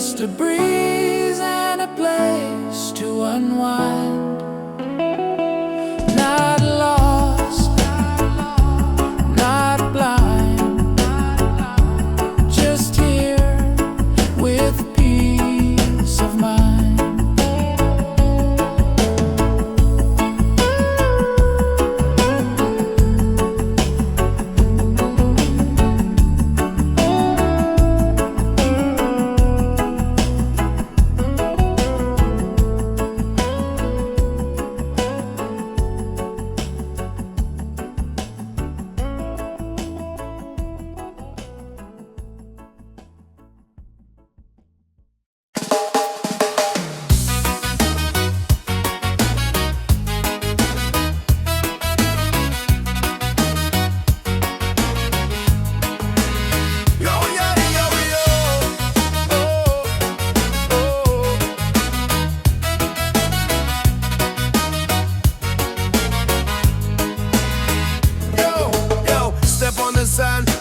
just a breeze and a place to unwind. Not lost, not blind, just here with peace of mind.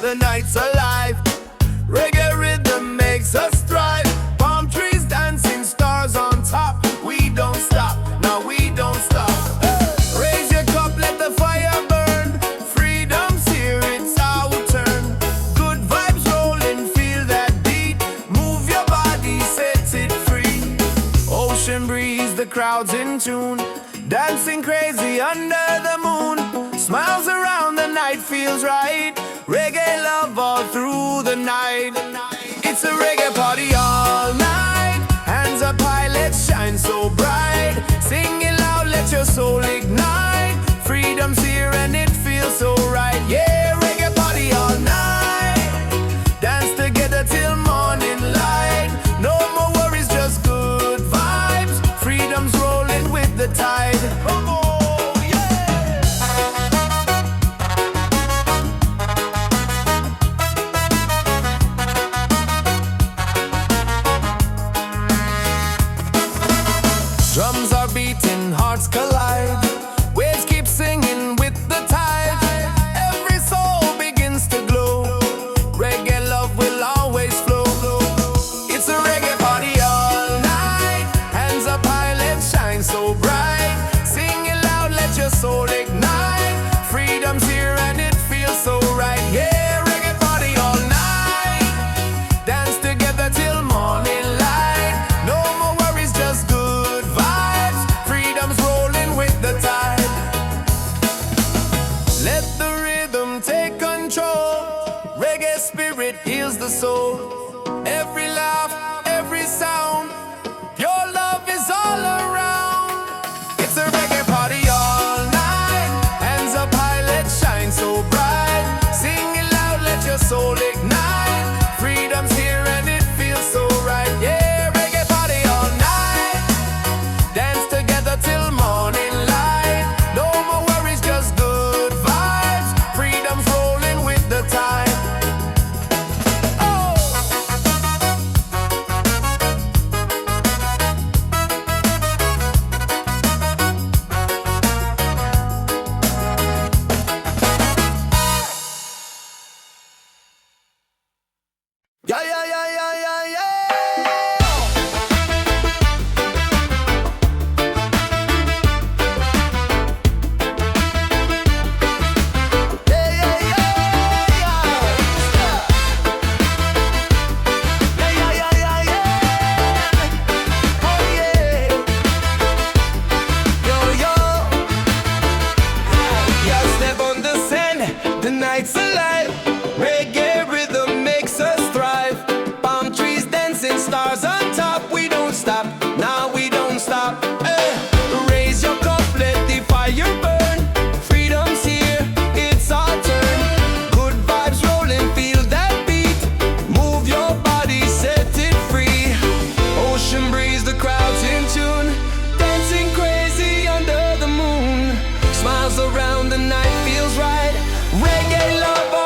The night's alive. Reggae rhythm makes us thrive. Palm trees dancing, stars on top. We don't stop, no we don't stop. Raise your cup, let the fire burn. Freedom's here, it's our turn. Good vibes rolling, feel that beat. Move your body, set it free. Ocean breeze, the crowd's in tune. Dancing crazy under the moon. Smiles around, the night feels right. Reggae love all through the night. It's a reggae party all night. Hands up high, let's shine so bright. Sing it loud, let your soul ignite. Freedom's here and it feels so right. Yeah, reggae party all night. Dance together till morning light. No more worries, just good vibes. Freedom's rolling with the tide. Drums are beating, hearts collide. Waves keep singing with the tide. Every soul begins to glow. Reggae love will always flow. It's a reggae party all night. Hands up high, let's shine so bright. Sing it loud, let your soul ignite. Freedom's here and it feels so right. Yeah, reggae party all night. Dance together till morning light. No more worries, just good vibes. Freedom's rolling with the tide. Let the rhythm take control. Reggae spirit heals the soul. Every laugh, every sound, your love is all around. It's a reggae party all night. Hands up high, let's shine so bright. Sing it loud, let your soul ignite. Freedom's here and it feels so right. Yeah, reggae party all night. Dance together till morning light. No more worries, just good vibes. Freedom's rolling with the tide. Oh! Yeah, yeah, yeah, yeah, yeah, yeah. The night's alive. Reggae rhythm makes us thrive. Palm trees dancing, stars on top. We don't stop, now we don't stop. Raise your cup, let the fire burn. Freedom's here, it's our turn. Good vibes rolling, feel that beat. Move your body, set it free. Ocean breeze, the crowd's in tune. Dancing crazy under the moon. Smiles around, the night feels right. Reggae love.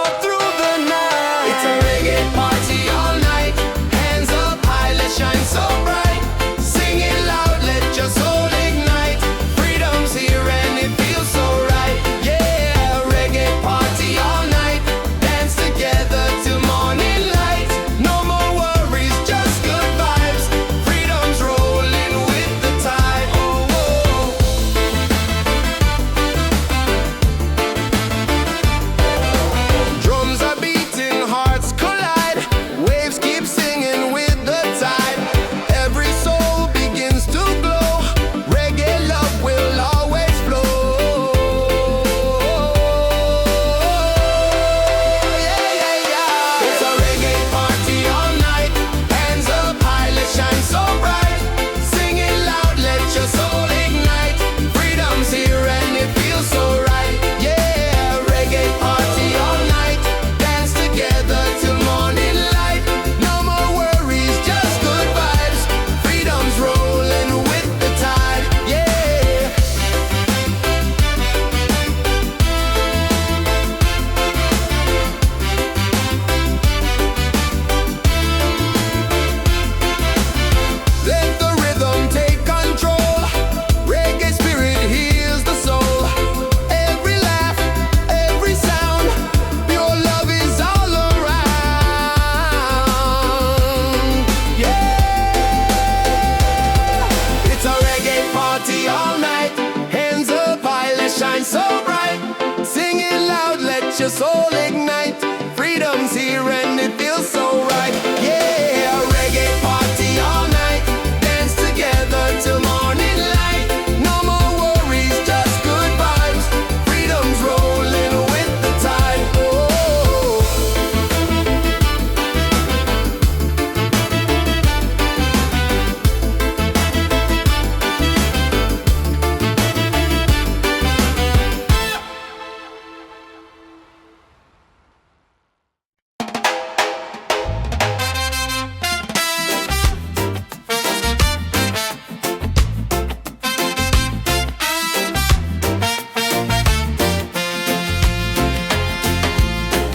makes your soul ignite. Freedom's here and it feels so right. Yeah, reggae party all night. Dance together till morning light. No more worries, just good vibes. Freedom's rolling with the tide. Oh.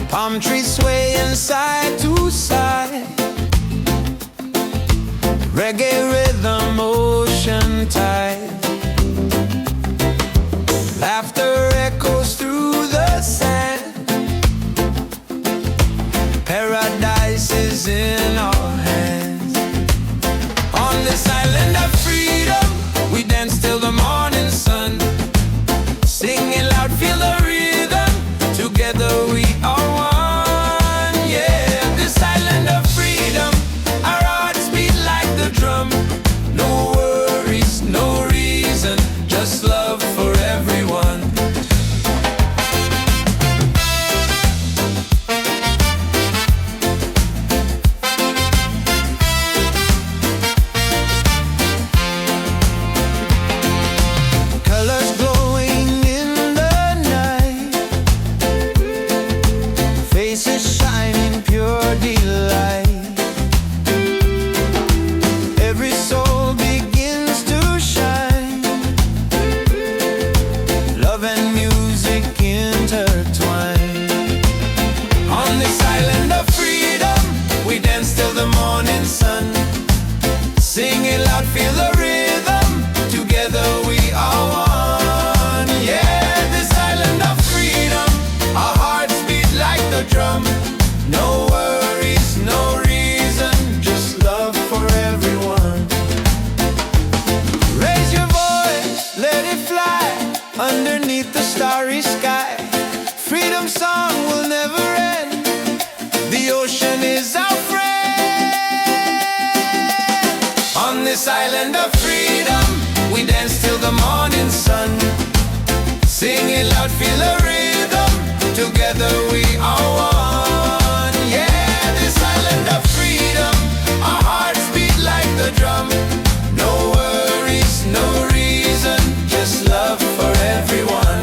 Palm trees swaying side to side. Reggae rhythm, ocean tide. Laughter echoes through the sand. Paradise is in our hands. On this island of freedom, we dance till the morning sun. Singing loud, feel the rhythm. Together we are one. Yeah, this island of freedom, our hearts beat like the drum. No worries, no reason, just love for everyone. Colors glowing in the night, faces shining pure delight. Every soul begins to shine. Love and music intertwine. On this island of freedom, we dance till the morning sun. Sing it loud, feel the rhythm. Together we are one. Yeah, this island of freedom, our hearts beat like the drum. No worries, no reason, just love for everyone. Raise your voice, let it fly underneath the starry sky. Freedom song will never end. The ocean is our friend. On this island of freedom, we dance till the morning sun. Sing it loud, feel the rhythm. Together we are one. Yeah, this island of freedom, our hearts beat like the drum. No worries, no reason, just love for everyone.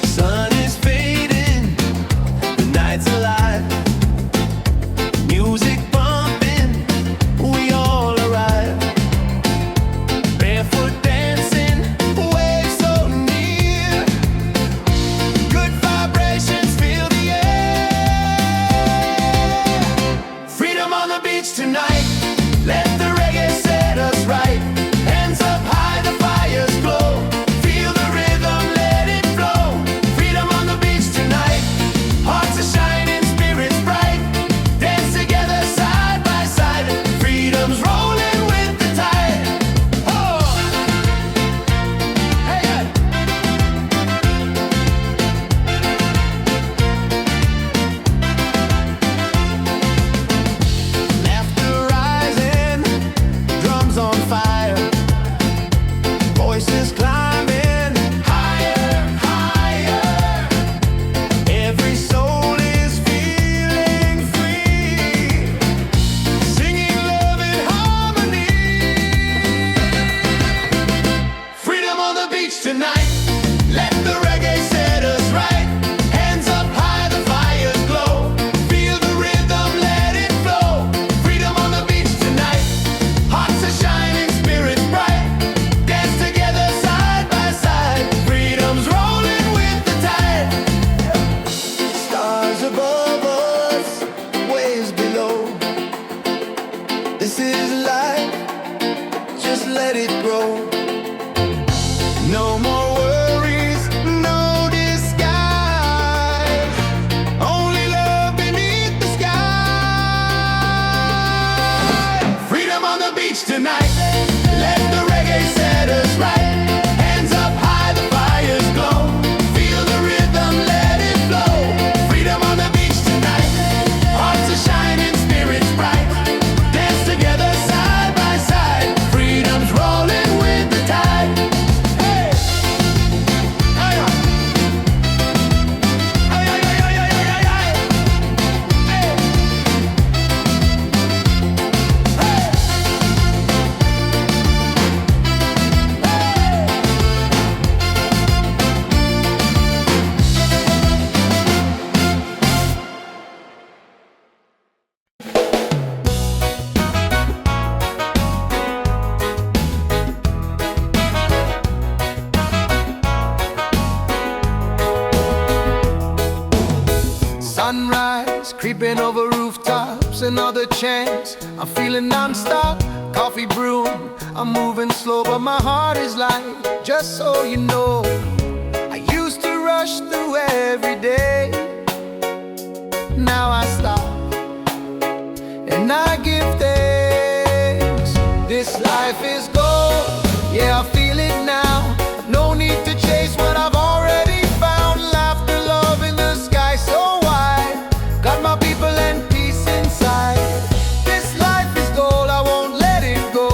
Sun is fading, the night's alive. Music bumping, we all arrive. Barefoot dancing, waves so near. Good vibrations fill the air. Freedom on the beach tonight, let the reggae set us right. Hands up high, the fires glow. Feel the rhythm, let it flow. Freedom on the beach tonight, hearts are shining, spirits bright. Dance together side by side. Freedom's rolling with the tide. Oh, hey, hey. Laughter rising, This is life, just let it grow. No more worries, no disguise, only love beneath the sky. Freedom on the beach tonight, let the reggae set us right. Hands up high, the fires glow. Feel the rhythm, let it flow. Freedom on the beach tonight, hearts are shining, spirits bright. Dance together side by side, freedom's rolling with the tide. Hey! Hey! Hey! Hey! Hey! Hey! Sunrise, creeping over rooftops, another chance. I'm feeling non-stop, coffee brewing. I'm moving slow, but my heart is light. Just so you know, I used to rush through every day. Now I stop, and I give thanks. This life is gold, yeah, I feel it now. No need to chase what I've already found. Laughter, love in the sky so wide. Got my people and peace inside. This life is gold, I won't let it go.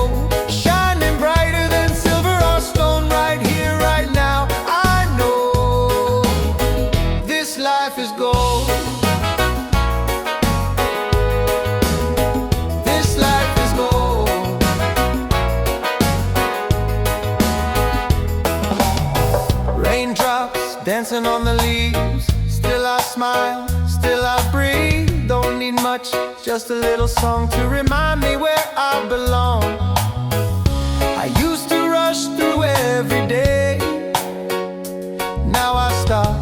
Shining brighter than silver or stone, right here, right now. I know this life is gold. This life is gold. Raindrops dancing on the leaves. Still I smile, still I breathe. Don't need much, just a little song to remind me where I belong. I used to rush through every day. Now I stop,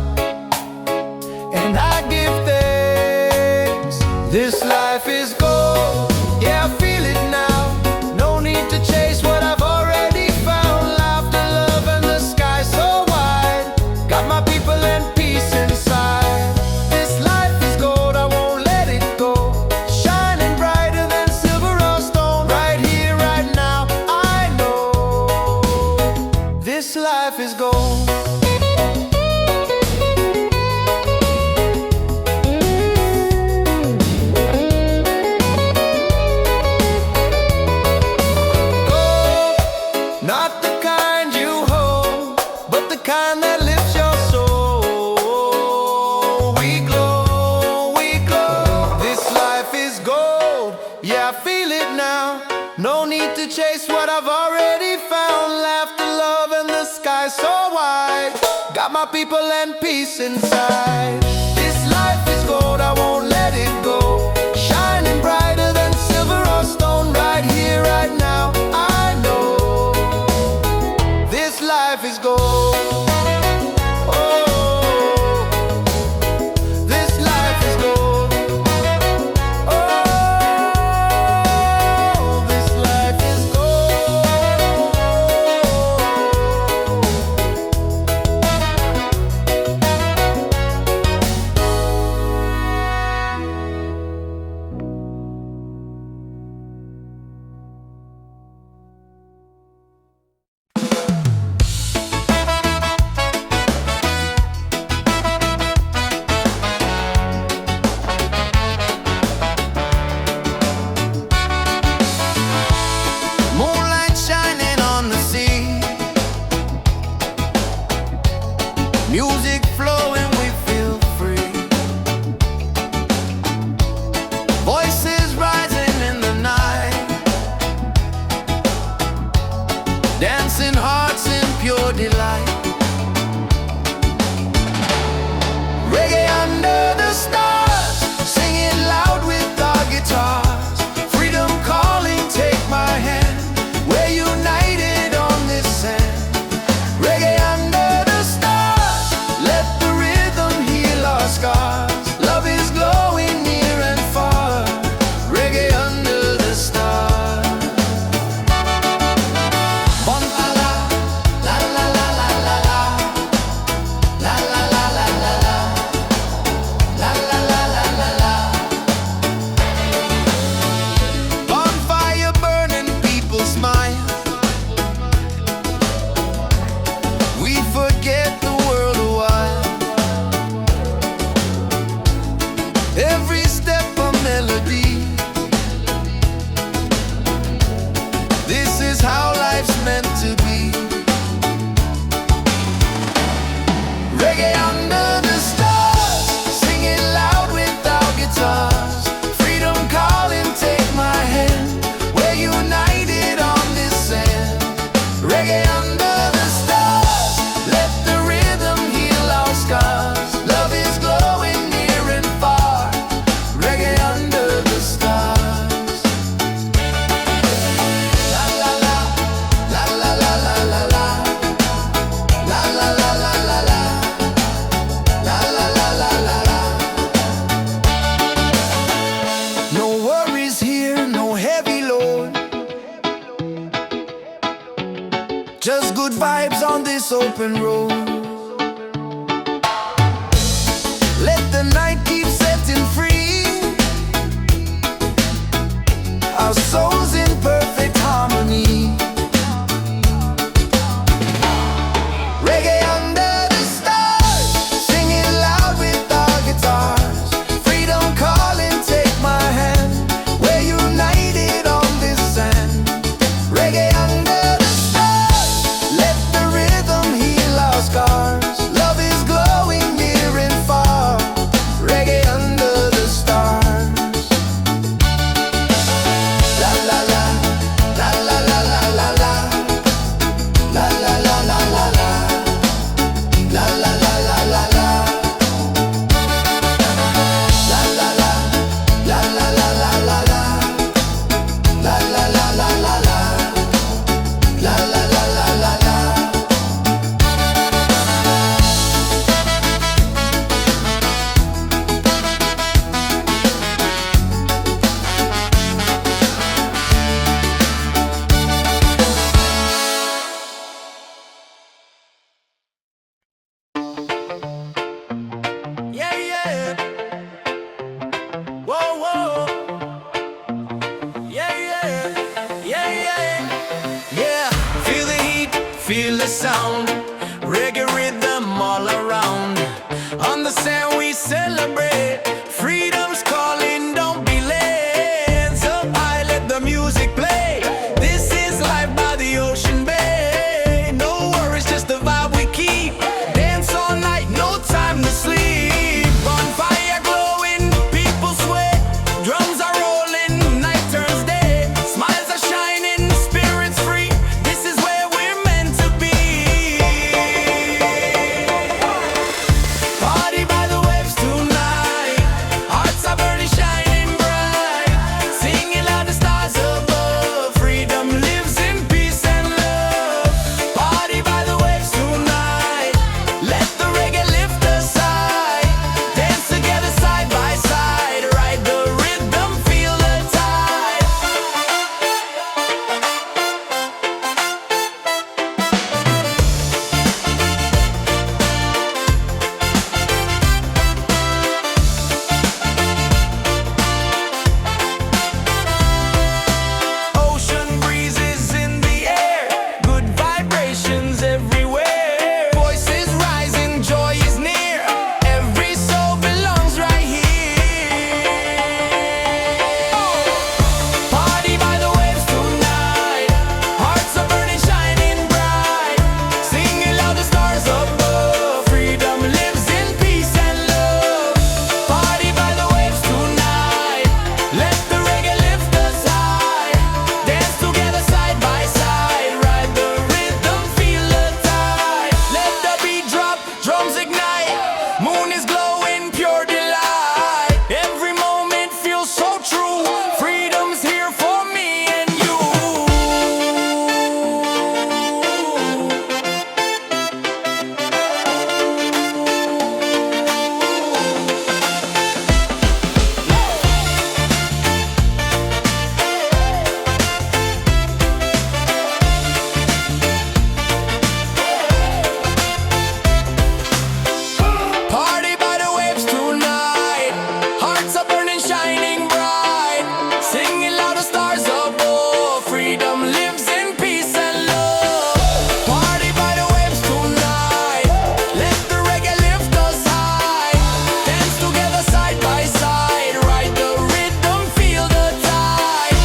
and I give thanks. This life is gold, yeah, I feel it now. No need to chase what I've already found. Laughter, love, and the sky so wide. Got my people and peace inside. This life is gold, I won't let it go. Shining brighter than silver or stone, right here, right now. I know this life is gold. Gold, not the kind you hold, but the kind that lifts your soul. We glow, we glow. This life is gold, yeah, I feel it now. No need to chase what I've already found. Laughter, love, and the sky so wide. Got my people and peace inside. This life is gold, I won't let it go. Shining brighter than silver or stone, right here, right now. I know this life is gold. Oh, this life is gold. Oh, this life is gold. Moonlight shining on the sea, music flowing, we feel free. Voices rising in the night, dancing hearts in pure delight. Reggae under the stars, singing loud with our guitars. Freedom calling, take my hand. We're united on this sand. Reggae under the stars, let the rhythm heal our scars. Love is glowing near and far. Reggae under the stars. good vibes on this open road. Let the night keep setting free, our souls in perfect harmony. Reggae under the stars, singing loud with our guitars. Freedom calling, take my hand, we're united on this sand. Reggae under the stars, let the rhythm heal our scars. Love is glowing near and far. Reggae under the stars. La la la, la la la la la la, la la la la la la, la la la la la la, la la la, la la la la la la, la la la la la la, la la la la la la. Yeah, yeah. Whoa, whoa. Yeah, yeah. Yeah, yeah. Yeah. Feel the heat, feel the sound. Reggae rhythm all around. On the sand we celebrate. Freedom's calling, don't be late. Hands up high, let the music play. This is life by the ocean bay. No worries, just the vibe we keep. Dance all night, no time to sleep. Bonfire glowing, people sweat. Drums are rolling, night turns day. Smiles are shining, spirits free. This is where we're meant to be. Party by the waves tonight. Hearts are burning, shining bright. Singing loud, the stars above. Freedom lives in peace and love. Party by the waves tonight. Let the reggae lift us high. Dance together side by side. Ride the rhythm, feel the tide. Ocean breezes in the air, good vibrations everywhere. Voices rising, joy is near. Every soul belongs right here. Party by the waves tonight. Hearts are burning, shining bright. Singing loud, the stars above. Freedom lives in peace and love. Party by the waves tonight. Let the reggae lift us high. Dance together side by side. Ride the rhythm, feel the tide. Let the beat drop, drums ignite. Moon is glowing, pure delight. Every moment feels so true. Freedom's here for me and you. Party by the waves tonight. Hearts are burning, shining bright. Singing loud, the stars above. Freedom lives in peace and love. Party by the waves tonight. Let the reggae lift us high. Dance together side by side. Ride the rhythm, feel the tide.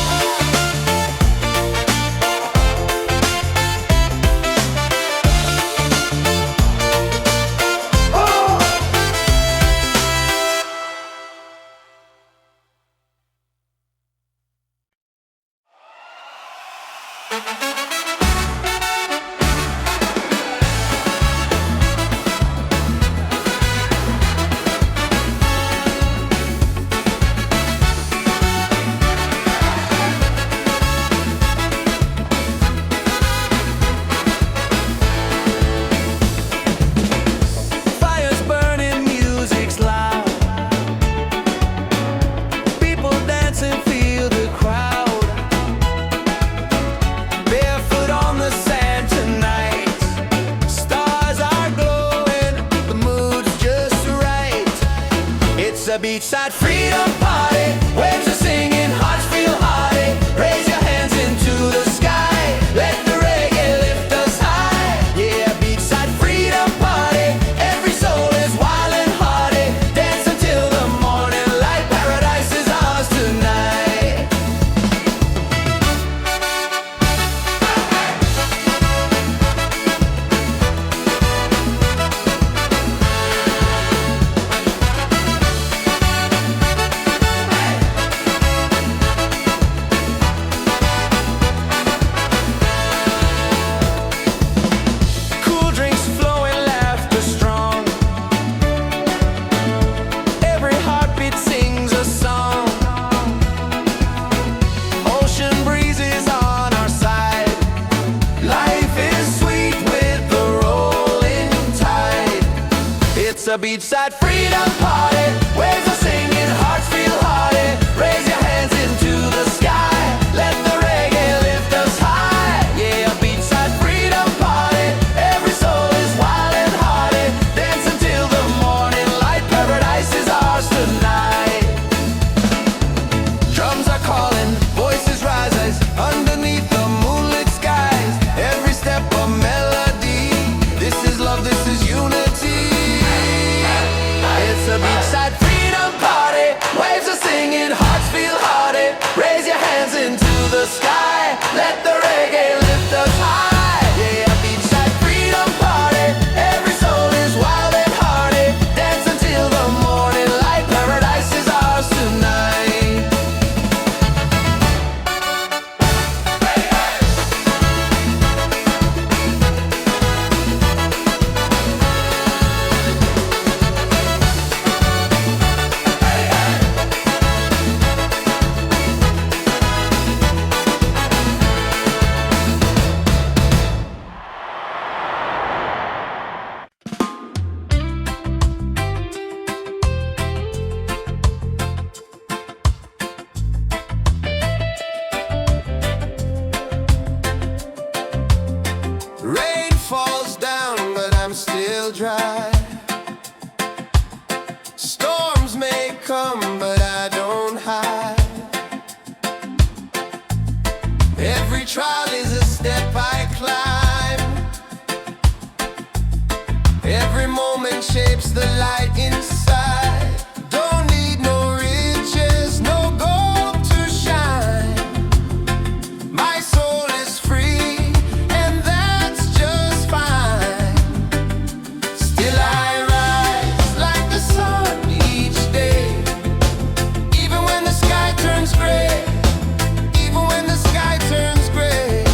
Fire's burning, music's loud. People dancing, feel the crowd. Bare beachside freedom party. Waves are singing, hearts feel hearty. Raise your hands into the sky. Let the reggae lift us high. Yeah, beachside freedom party. Every soul is wild and hearty. Dance until the morning light. Paradise is ours tonight. Cool drinks flowing, laughter strong. Every heartbeat sings a song. Ocean breezes on our side. Life is sweet with the rolling tide. It's a beachside freedom party. Waves are singing, hearts feel hearty. Raise your hands into the sky. Let the reggae lift us high. Yeah, a beachside freedom party. Every soul is wild and hearty. Dance until the morning light. Paradise is ours tonight. Drums are calling, voices rise underneath the moonlit skies. Every step a melody. This is love, this is unity. It's a beachside freedom party. Waves are singing, hearts feel hearty. Raise your hands into the sky. Let the reggae lift us high. Yeah, a beachside freedom party. Every soul is wild and hearty. Dance until the morning light. Paradise is ours tonight. Rain falls down, but I'm still dry. Storms may come, but I don't hide. Every trial is a step I climb. Every moment shapes the light inside. Don't need no riches, no gold to shine. My soul is free, and that's just fine. Still I rise like the sun each day. Even when the sky turns gray. Even when the sky turns gray.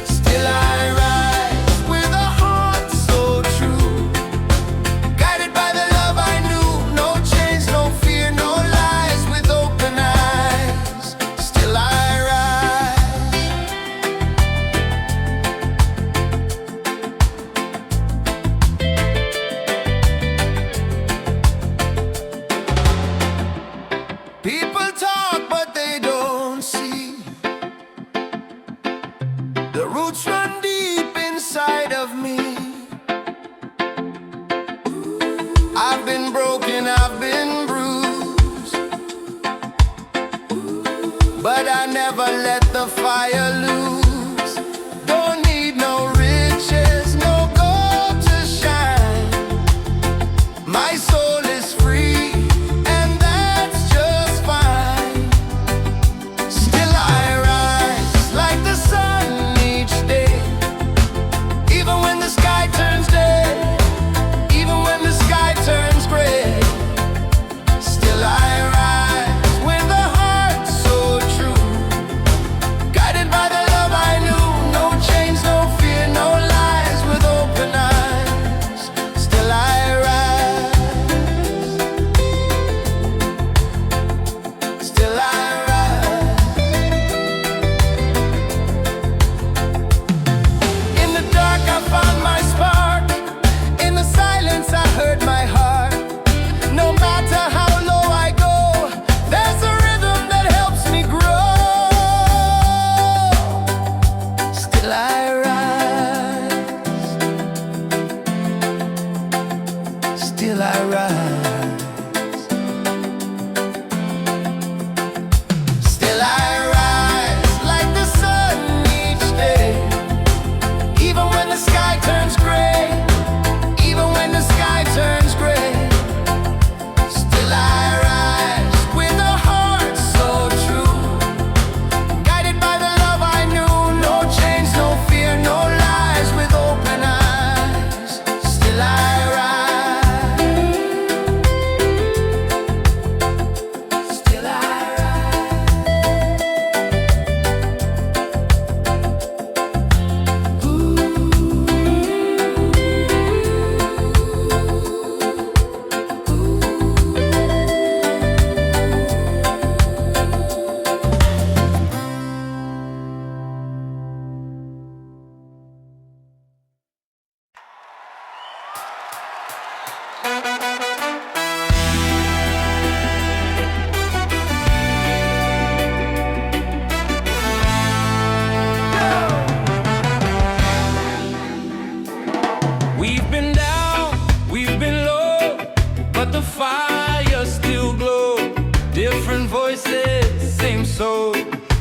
Still I rise with a heart so true. Guided by the love I knew. No chains, no fear, no lies. With open eyes. Still I rise. People talk, but they don't see. The roots run deep inside of me. I've been broken, I've been bruised, but I never let the fire lose. Don't need no riches, no gold to shine. My soul is free, and that's just fine. Still I rise like the sun each day. Even when the sky turns day. Even when the sky turns gray. Still I rise with a heart so true. Guided by the love I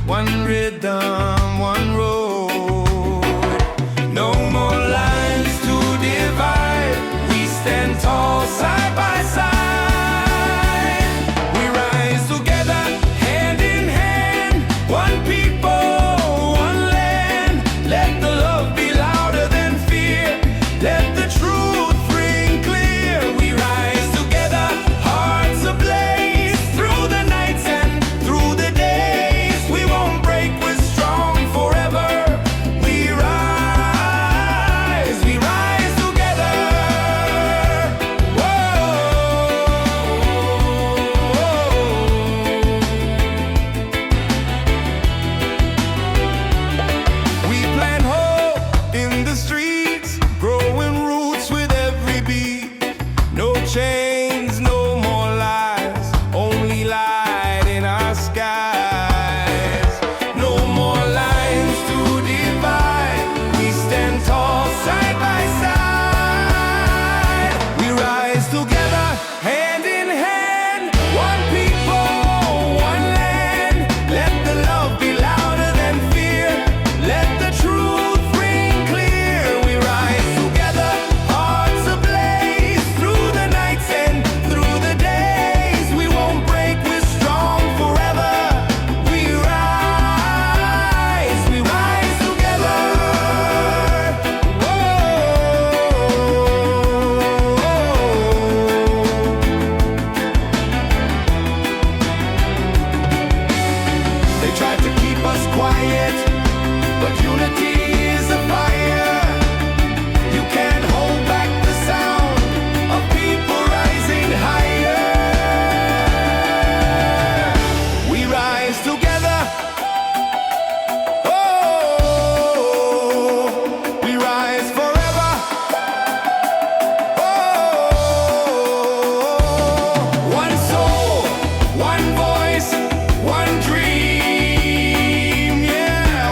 one rhythm, one road. No more lines to divide. We stand tall side by side. We rise together, hand in hand. One people, one land. Let the love be louder than fear. Let the truth ring clear. We rise together, hearts ablaze. Through the nights and through the days, we won't break, we're strong forever. We rise together. We plant hope in the streets, growing roots with every beat. No chains, no more lies, only light in our skies. No more lines to divide. We stand tall side by side. We rise together, hand in hand. One people, one land. Let the love be louder than fear. Let the truth ring clear. We rise together, hearts ablaze. Through the nights and through the days, we won't break, we're strong forever. We rise together. They tried to keep us quiet, but unity is a fire. You can't hold back the sound of people rising higher. We rise together. Oh, we rise forever. Oh, one soul, one voice, one dream. Yeah,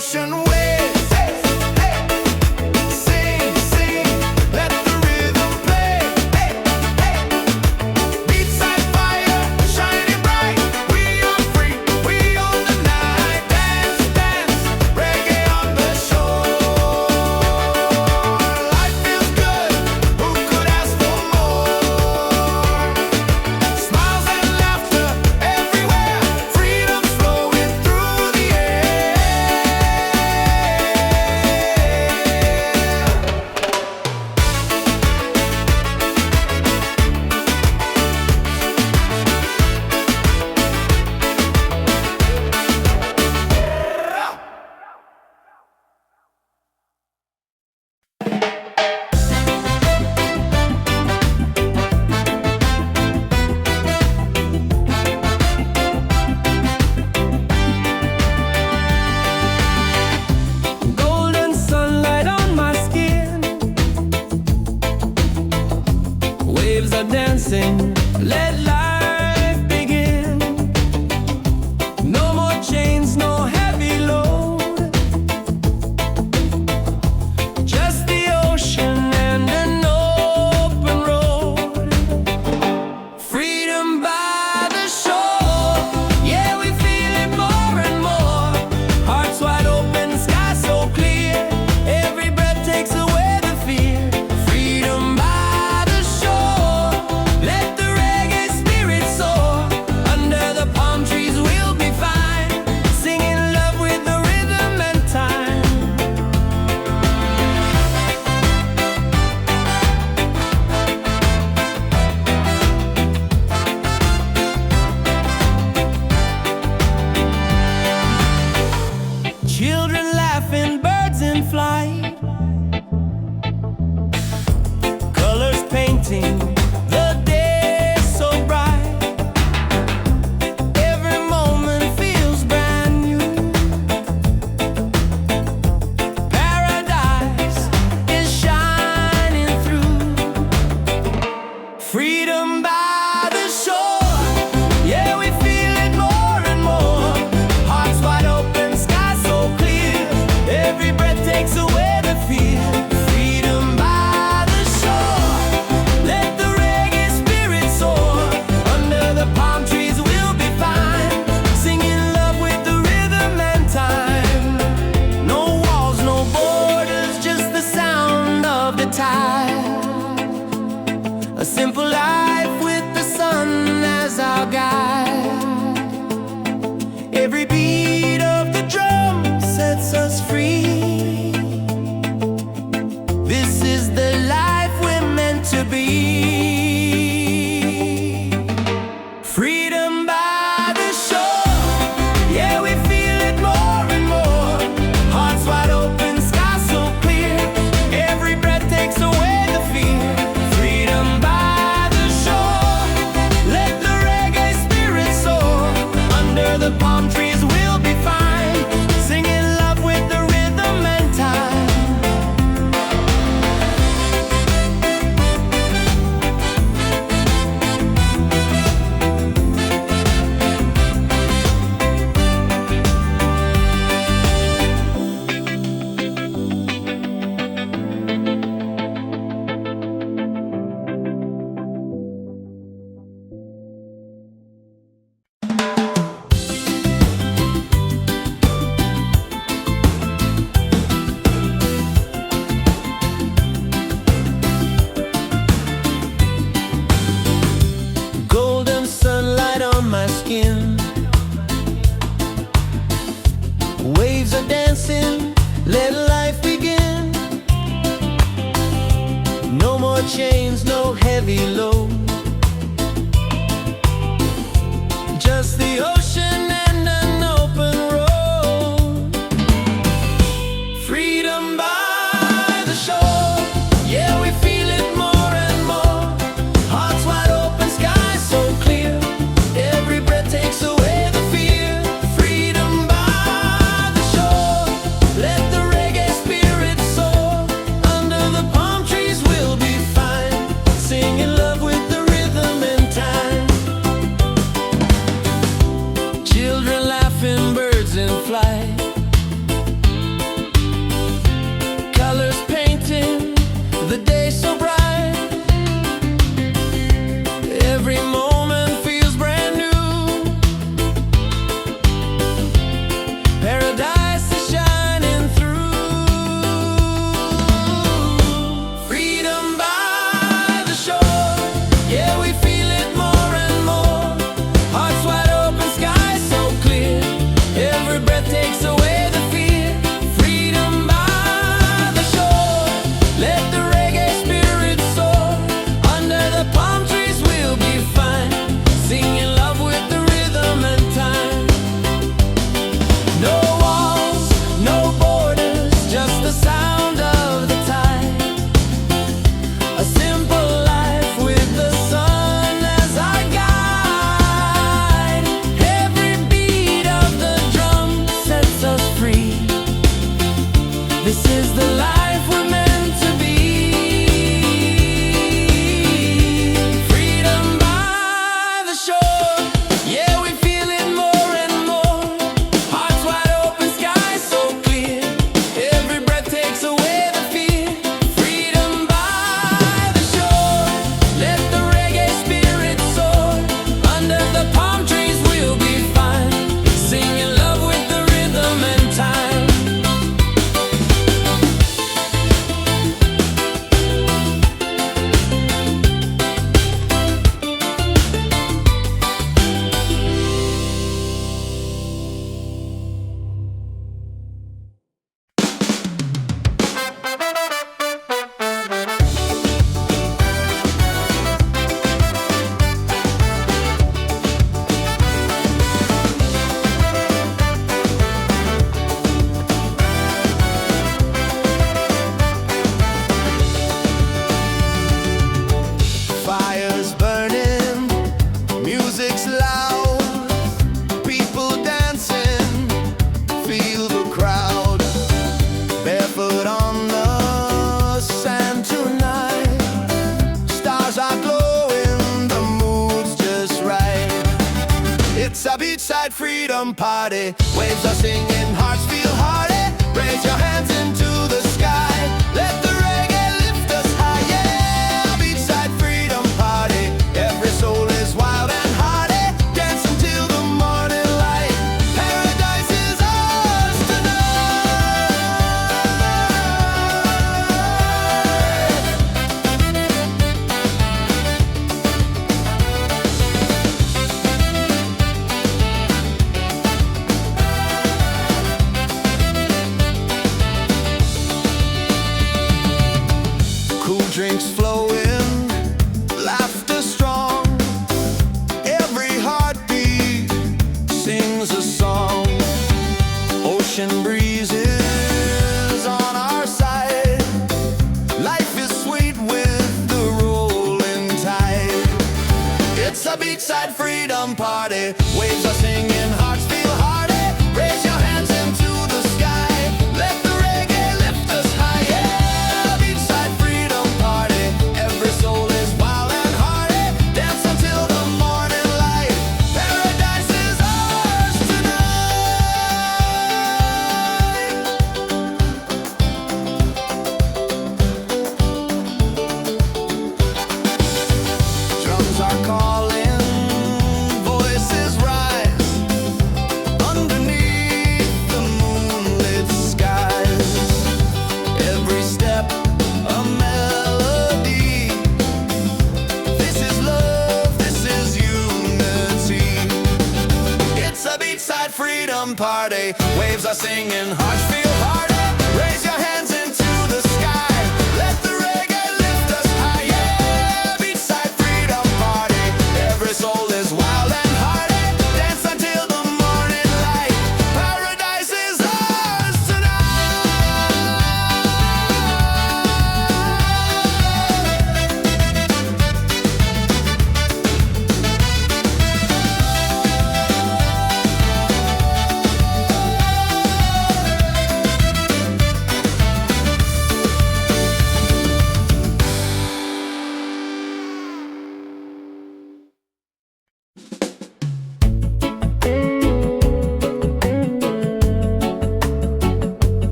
ocean waves. Sing, sing, let the rhythm play. Beats like fire, shining bright. We are free, we own the night. Dance, dance, reggae on the shore. Life feels good, who could ask for more? Smiles and laughter everywhere, freedom flowing through the air. Golden sunlight on my skin, waves are dancing, let life begin. No more chains, no heavy load, just the ocean and an open road. Freedom by the shore, yeah, we feel it more and more. Hearts wide open, sky so clear, every breath takes away the fear. Freedom by the shore, let the reggae spirit soar. Under the palm trees we'll be fine, singing love with the rhythm and time. Children laughing, birds in flight, colors painting the day so bright. Every moment feels brand new. Paradise is shining through. Freedom by the shore, yeah, we feel it more and more. Hearts wide open, sky so clear, every breath takes away the fear. Freedom by the shore, let the reggae spirit soar. Under the palm trees we'll be fine, singing love with the rhythm and time. No walls, no borders, just the sound of the tide. A simple life with the sun as our guide. Every beat of the drum sets us free. This is the life we're meant to be. Freedom by the shore, yeah, we feel it more and more. Hearts wide open, sky so clear, every breath takes away the fear. Freedom by the shore, let the reggae spirit soar. Under the palm trees we'll be fine, singing love with the rhythm and time. Golden sunlight on my skin, waves are dancing, let life begin. No more chains, no heavy load, just the ocean and an open road. Freedom by the shore, yeah, we feel it more and more. Hearts wide open, sky so clear, every breath takes away the fear. Freedom by the shore, let the reggae spirit soar. Under the palm trees we'll be fine, singing love with the rhythm and time. Children laughing, birds in flight, freedom party. Waves are singing, hearts feel hearty. Raise your hands into the sky. Let the reggae lift us high. Yeah, beachside freedom party. Every soul is wild and hearty. Dance until the morning light. Paradise is ours drinks flowing, laughter strong. Every heartbeat sings a song. Ocean breezes on our side. Life is sweet with the rolling tide. It's a beachside freedom party. Waves are singing, hearts feel hearty. Raise your hands into the sky. Let the reggae lift us high. Yeah, beachside freedom party. Every soul is wild and hearty. Dance until the morning light. Paradise is ours tonight. Drums are calling, voices rise. Underneath the moonlit skies. Every step a melody. This is love, this is unity. It's a beachside freedom party. Waves are singing, hearts feel hearty. Raise your hands into the sky. Let the reggae lift us high. Yeah, beachside freedom party. Every soul is wild and hearty. Dance until the morning light. Paradise is ours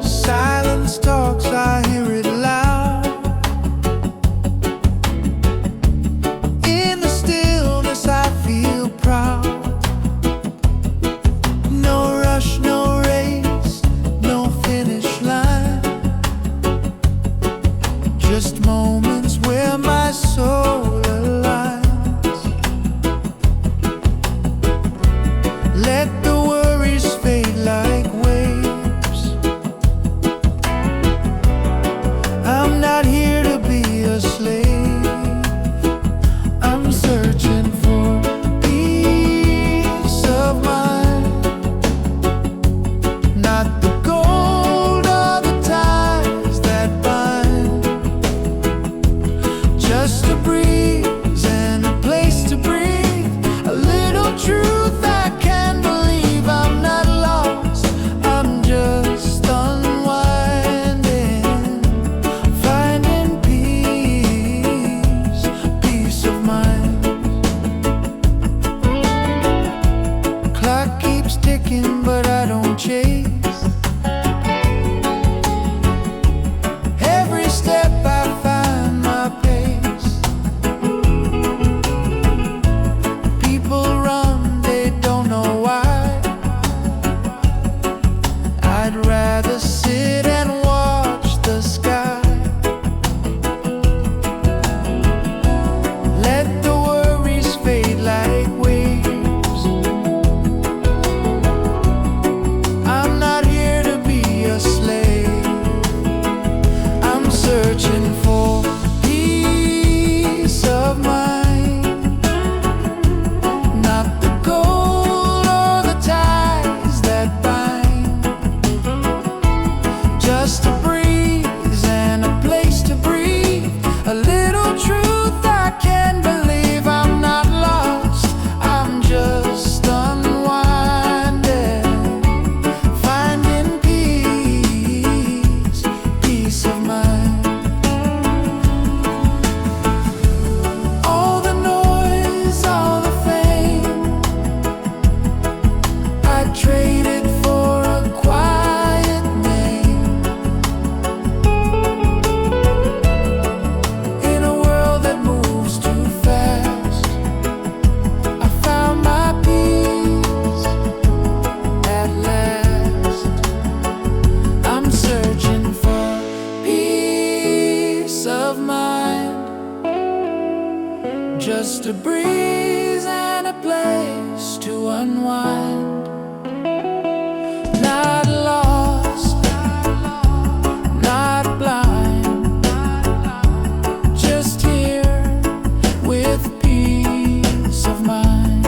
silence talks, I hear it loud. In the stillness I feel proud. No rush, no race, no finish line. Just moments where my soul aligns. Let the worries fade like waves. I'm not here to be a slave. I'm searching for peace of mind. Not the gold or the ties that bind. Just to breathe mind. Just a breeze and a place to unwind. Not lost, not blind, just here with peace of mind.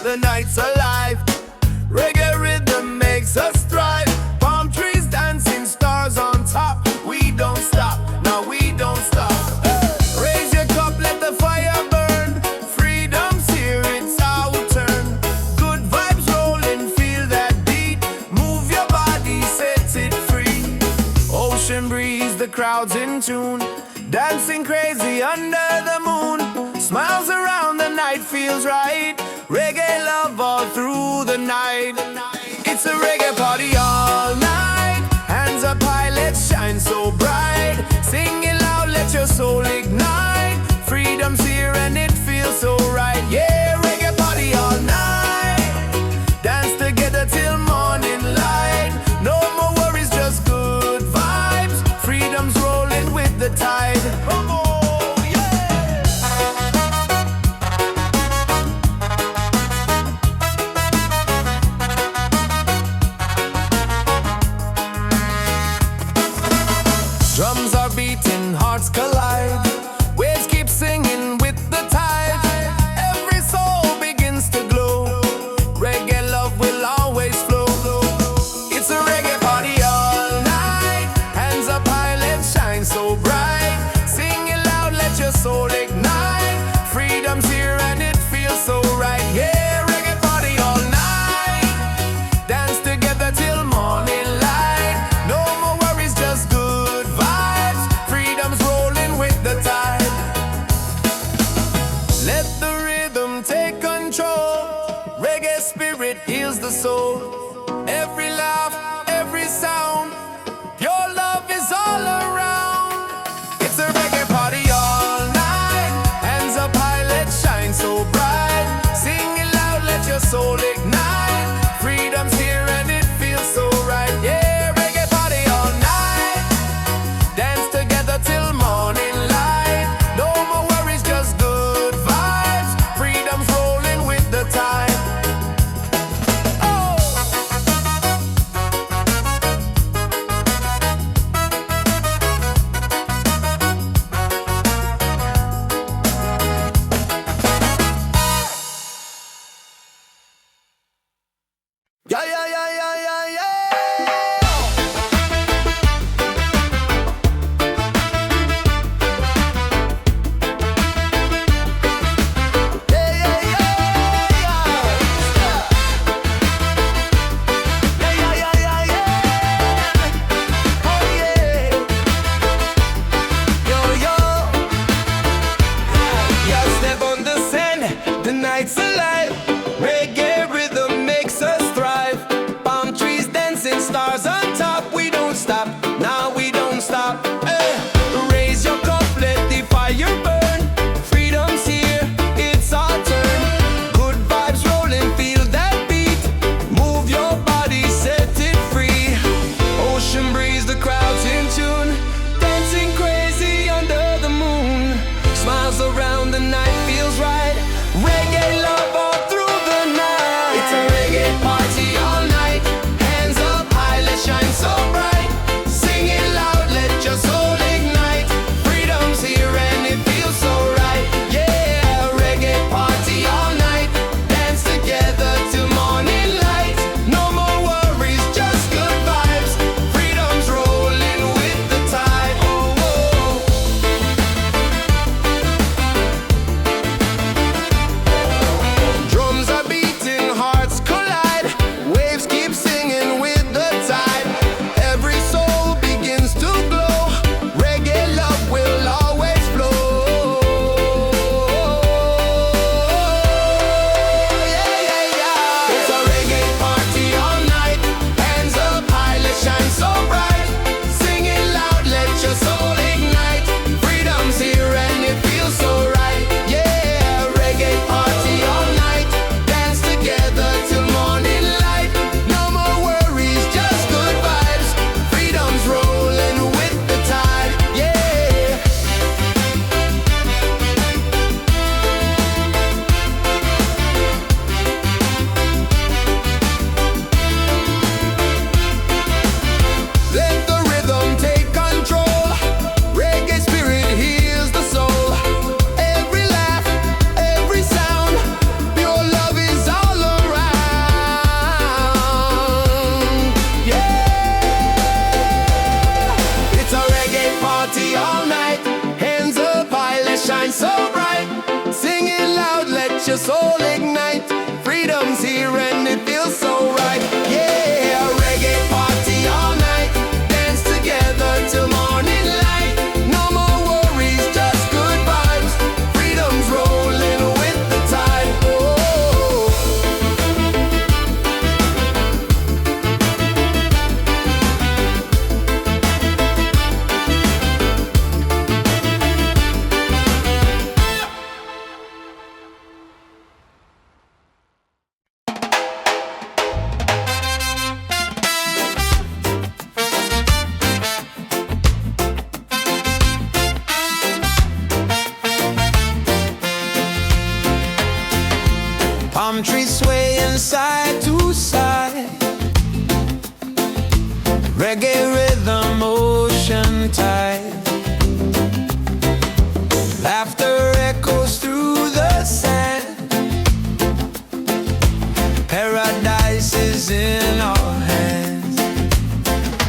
The night's alive. Reggae rhythm makes us thrive. Palm trees dancing, stars on top. We don't stop, no we don't stop. Raise your cup, let the fire burn. Freedom's here, it's our turn. Good vibes rolling, feel that beat. Move your body, set it free. Ocean breeze, the crowd's in tune. Dancing crazy under the moon. Smiles around, the night feels right. Reggae love all through the night. It's a reggae party all night. Hands up high, let's shine so bright. Sing it loud, let your soul ignite. Freedom's here and it feels so right. Yeah, reggae party all night. Dance together till morning light. No more worries, just good vibes. Freedom's rolling with the tide. Drums are beating, hearts collide. Waves keep singing with the tide. Every soul begins to glow. Reggae love will always flow. It's a reggae party all night. Hands up high, let's shine so bright. Sing it loud, let your soul ignite. Freedom's here and it feels so right. Yeah, reggae party all night. Dance together till morning light. No more worries, just good vibes. Freedom's rolling with the tide. Let the rhythm take control. Reggae spirit heals the soul. Every laugh, every sound, your love is all around. It's a reggae party all night. Hands up high, let's shine so bright. Sing it loud, let your soul ignite. Freedom's here and it feels so right. Yeah, reggae party all night. Dance together till morning light. No more worries, just good vibes. Freedom's rolling with the tide. Oh! Yeah, yeah, yeah, yeah, yeah, yeah. Yeah, yeah, yeah, yeah. Yeah, yeah, yeah, yeah, yeah. Oh, yeah. Yo, yo. Yeah, step on the sand, the night's alive. Reggae rhythm makes us thrive. Palm trees dancing, stars on top. We don't stop, now we don't stop. Raise your cup, let the fire burn. Freedom's here, it's our turn. Good vibes rolling, feel that beat. Move your body, set it free. Ocean breeze, the crowd's in tune. Dancing crazy under the moon. Smiles around, the night feels right. Reggae love all through the night. It's a reggae party all night. Hands up high, let's shine so bright. Sing it loud, let your soul ignite. Freedom's here and it feels so right. Yeah, reggae party all night. Dance together till morning light. life. Yeah, reggae party all night, dance together till morning light. No more worries, just good vibes. Freedom's rolling with the tide. Oh. Palm trees swaying side to side, reggae rhythm, ocean tide. Laughter echoes through the sand. Paradise is in our hands.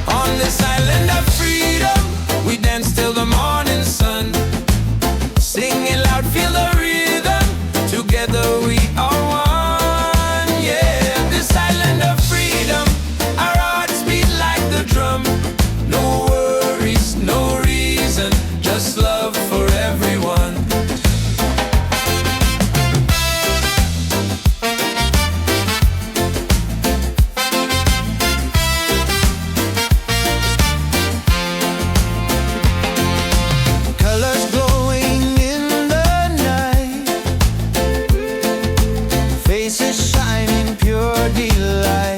On this island of freedom, we dance till the morning sun. Singing loud, feel the rhythm. Together we are one. Yeah, this island of freedom, our hearts beat like the drum. No worries, no reason, just love for everyone. Colors glowing in the night, faces shining pure delight.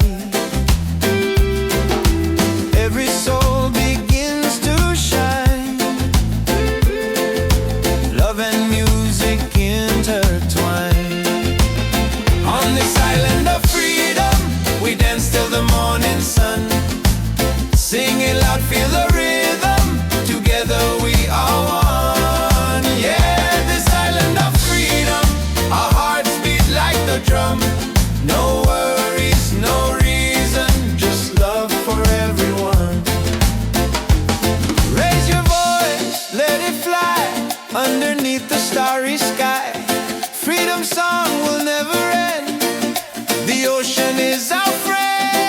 Every soul begins to shine, love and music intertwine. On this island of freedom, we dance till the morning sun. Singing loud, feel the rhythm. Together we are one. Yeah, this island of freedom, our hearts beat like the drum. No worries, no reason, just love for everyone. Raise your voice, let it fly underneath the starry sky. Freedom song will never end. The ocean is our friend.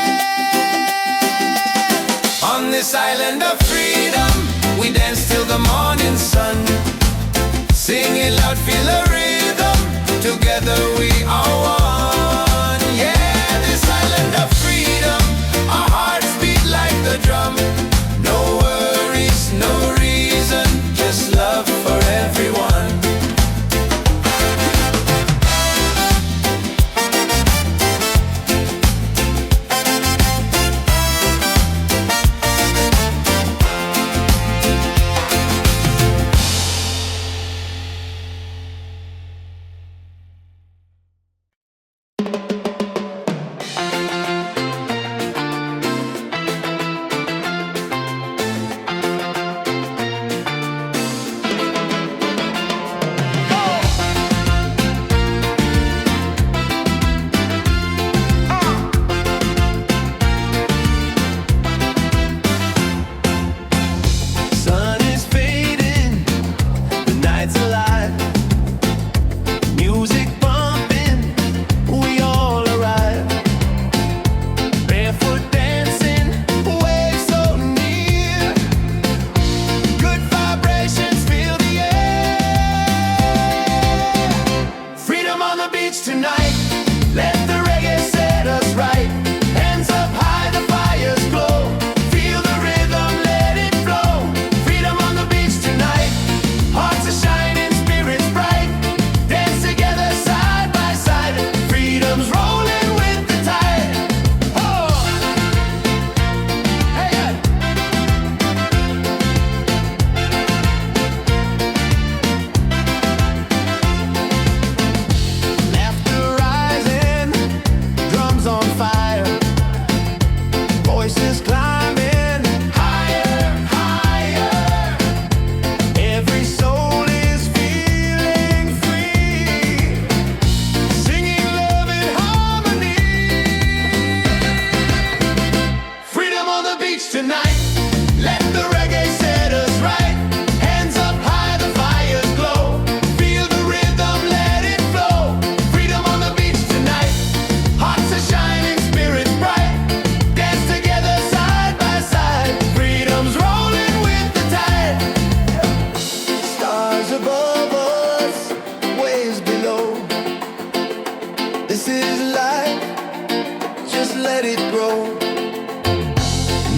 let it grow.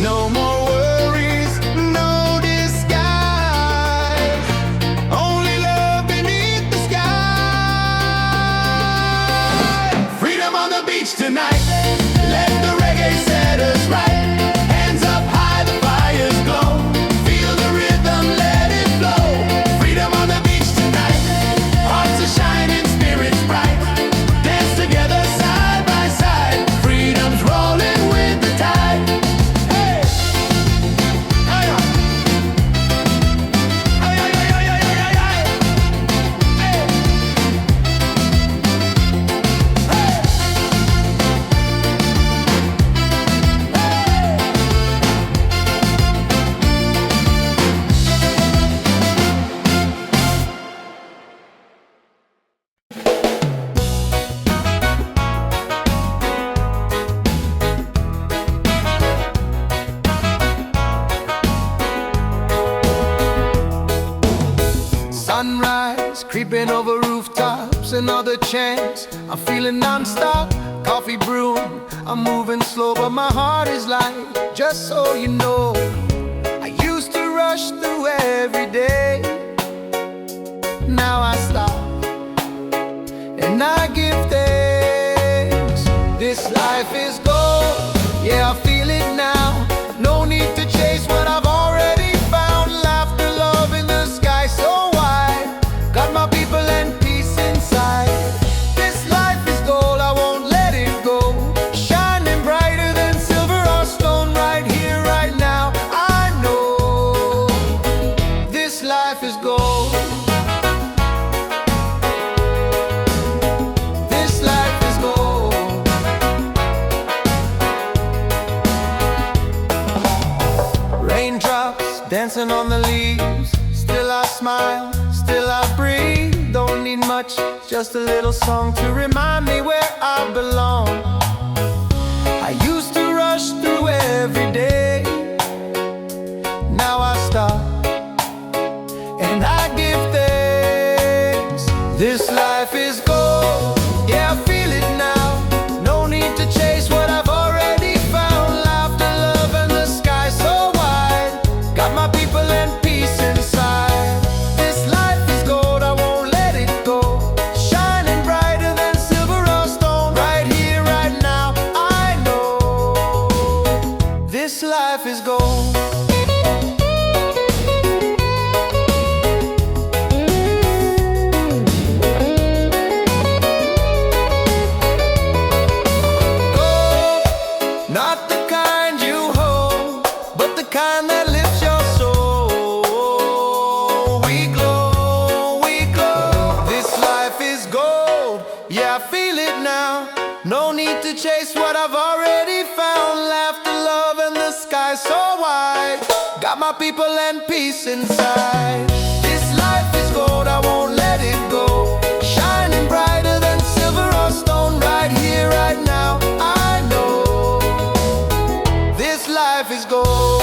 No more worries, no disguise, only love beneath the sky. Freedom on the beach tonight, let the reggae set us right. Hands up high, the fires glow. Feel the rhythm, let it flow. Freedom on the beach tonight, hearts are shining, spirits bright. Dance together side by side, freedom's rolling with the tide. Hey! Hey! Hey! Hey! Hey! Hey! Hey! Sunrise, creeping over rooftops, another chance. I'm feeling non-stop, coffee brewing. I'm moving slow, but my heart is light. Just so you know, I used to rush through every day. Now I stop, and I give thanks. This life is gold, yeah, I feel it now. No need to chase what I've already found. Laughter, love in the sky so wide. Got my people and peace inside. This life is gold, I won't let it go. Shining brighter than silver or stone, right here, right now. I know this life is gold. This life is gold. Raindrops dancing on the leaves, still I smile, still I breathe. Don't need much, just a little song to remind me where I belong. I used to rush through every day. Now I stop, and I give thanks. This life is gold, yeah, I feel it now. No need to chase what I've already found. Laughter, love, and the sky so wide. Got my people and peace inside. This life is gold, I won't let it go. Shining brighter than silver or stone, right here, right now. I know this life is gold. Gold, not the kind you hold, but the kind that lifts your soul. We glow, we glow. This life is gold, yeah, I feel it now. No need to chase what I've already found. Laughter, love, and the sky so wide. Got my people and peace inside. This life is gold, I won't let it go. Shining brighter than silver or stone, right here, right now. I know this life is gold.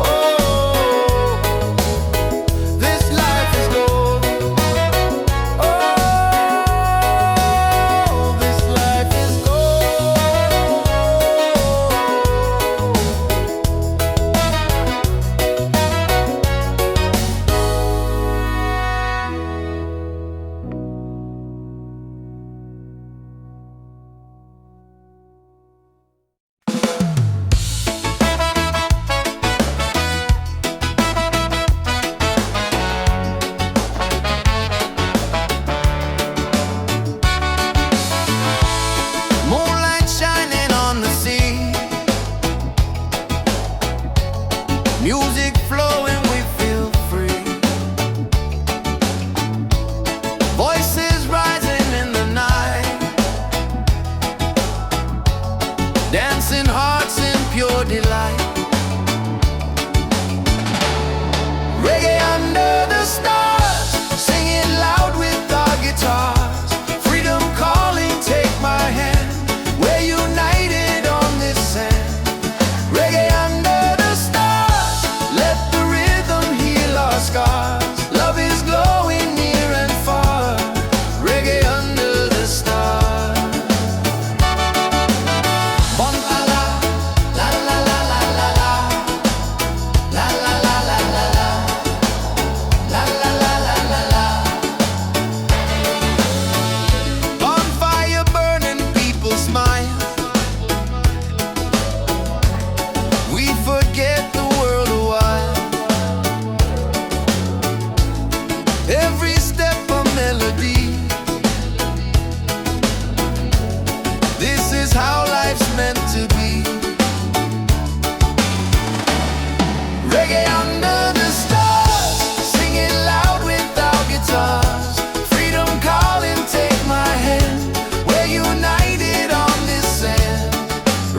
Oh, this life is gold. Oh, this life is gold. Moonlight shining on the sea, music flowing, we feel free. Voices rising in the night, dancing hearts in pure delight. Reggae under the stars, singing loud with our guitars. Freedom calling, take my hand. We're united on this sand. Reggae under the stars, let the rhythm heal our scars. Love is glowing near and far. Reggae under the stars.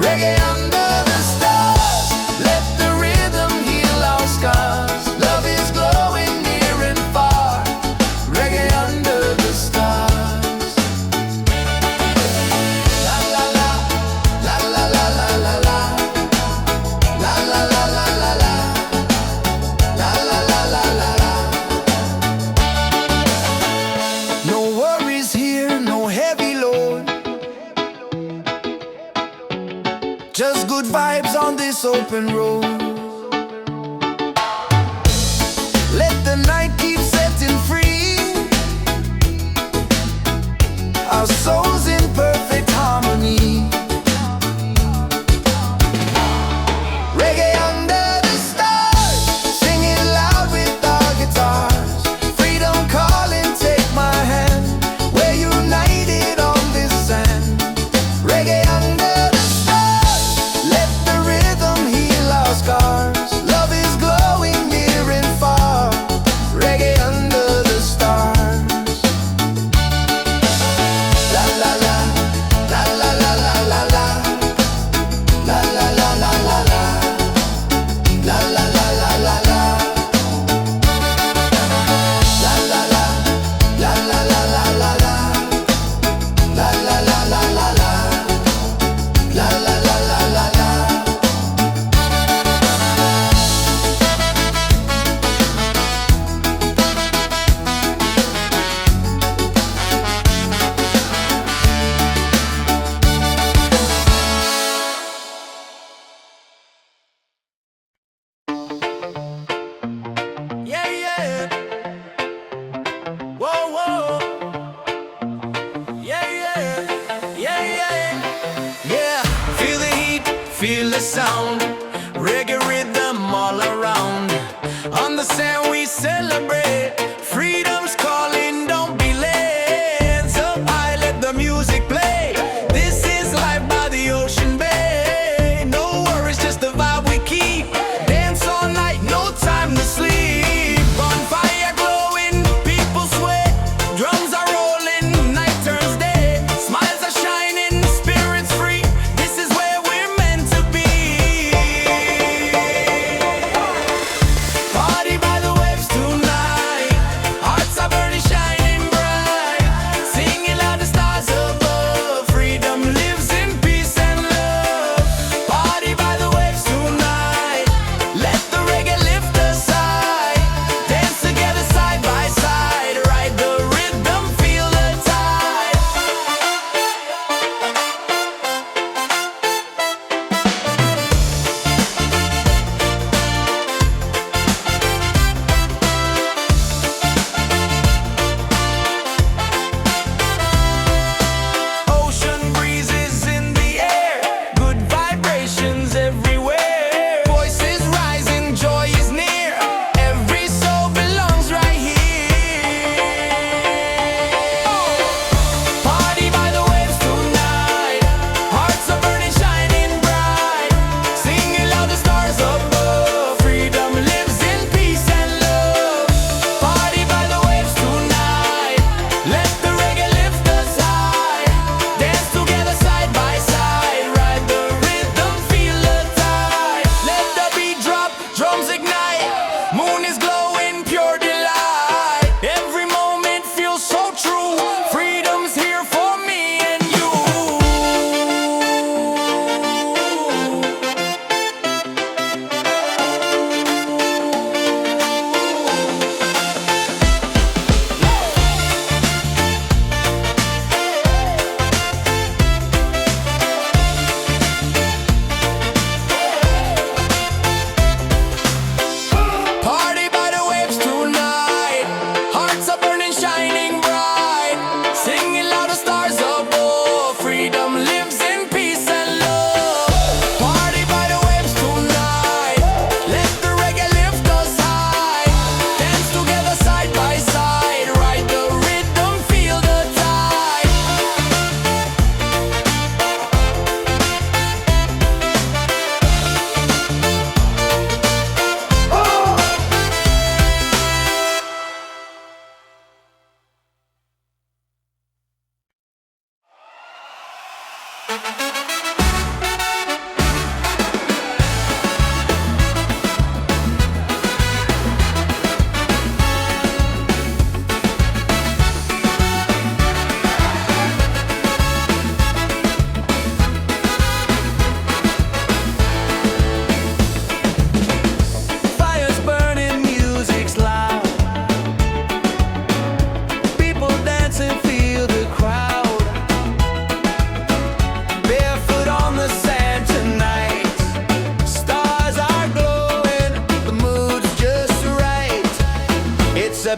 Reggae under the stars. Let the rhythm heal our scars. Love is glowing near and far. Reggae under the stars. La la la, la la la la la la. La la la la la la. La la la la la la. No worries here, no heavy load. Just good vibes on this open road. Let the night keep setting free. Our souls in perfect harmony. Reggae under the stars, singing loud with our guitars. Freedom calling, take my hand. We're united on this sand. Reggae under the stars, let the rhythm heal our scars. Love is glowing near and far. Reggae under the stars. La la la, la la la la la la. La la la la la la. La la la la la la. La la la, la la la la la la. La la la la la la. La la la la la la. Yeah, yeah. Whoa, whoa. Yeah, yeah. Yeah, yeah. Yeah. Feel the heat, feel the sound. Reggae rhythm all around. On the sand we celebrate. Freedom's calling, don't be late. Hands up high, let the music play. This is life by the ocean bay. No worries, just the vibe we keep. Dance all night, no time to sleep. Bonfire glowing, people sweat. Drums are rolling, night turns day. Smiles are shining, spirits free. This is where we're meant to be.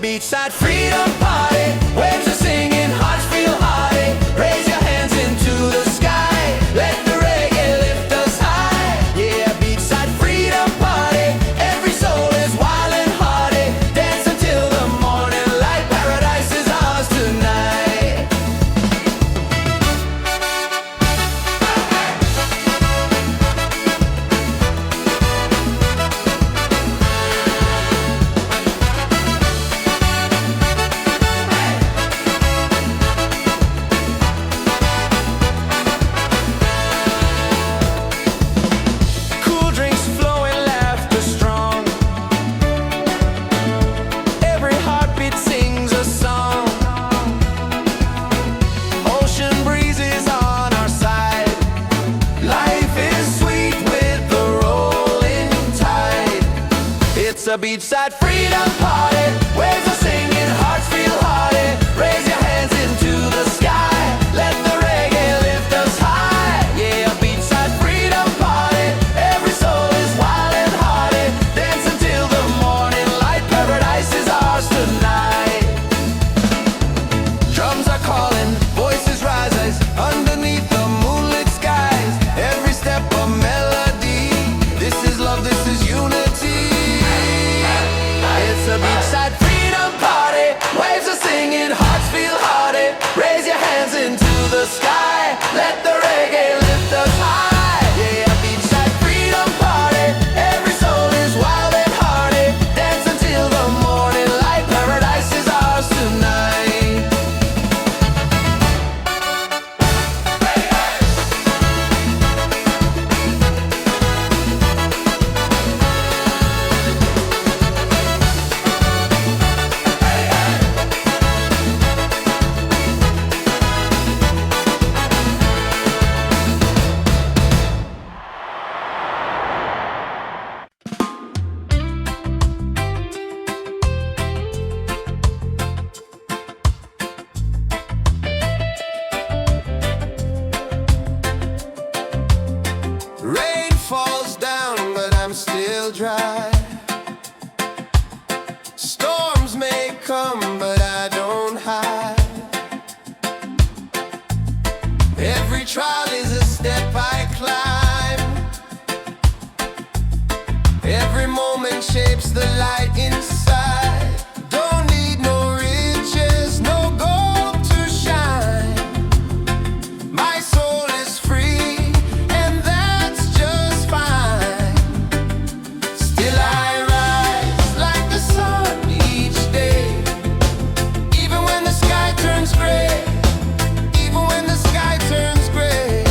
beachside freedom party. Waves are singing, hearts feel hearty. Raise your hands into the sky. Let the reggae lift us high. Yeah, beachside freedom party. Every soul is wild and hearty. Dance until the morning light. Paradise is ours tonight. Cool drinks flowing, laughter strong. Every heartbeat sings a song. Ocean breezes on our side. Life is sweet with the rolling tide. It's a beachside freedom party. Waves are singing, hearts feel hearty. Raise your hands into the sky. Let the reggae lift us high. Yeah, a beachside freedom party. Every soul is wild and hearty. Dance until the morning light. Paradise is ours tonight. Drums are calling, voices rise underneath the moonlit skies. Every step a melody. This is love, this is unity. It's a beachside freedom party. Waves are singing, hearts feel hearty. Raise your hands into the sky. Let the reggae lift us high. Yeah, beachside freedom party. Every soul is wild and hearty. Dance until the morning light. Paradise is ours tonight. Rain falls down, but I'm still dry. Storms may come, but I don't hide. Every trial is a step I climb. Every moment shapes the light inside. Don't need no riches, no gold to shine. My soul is free, and that's just fine. Still I rise like the sun each day. Even when the sky turns gray. Even when the sky turns gray.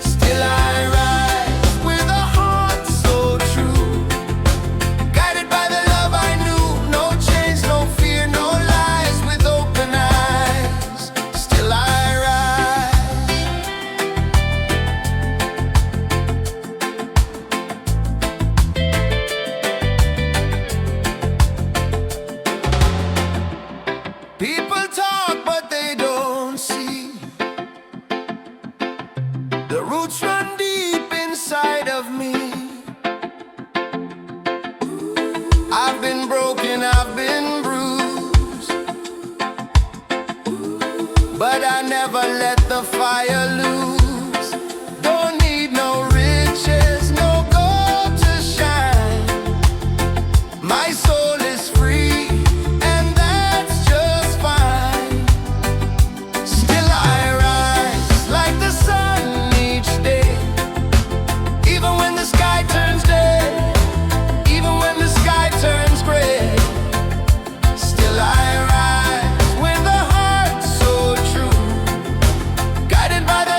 Still I rise with a heart so true. Guided by the love I knew. No chains, no fear, no lies. With open eyes. Still I rise. People talk, but they don't see. The roots run deep inside of me. I've been broken, I've been bruised, but I never let the fire lose. Don't need no riches, no gold to shine. My soul is free, and that's just fine. Still I rise like the sun each day. Even when the sky turns day. Even when the sky turns gray. Still I rise with a heart so true. Guided by the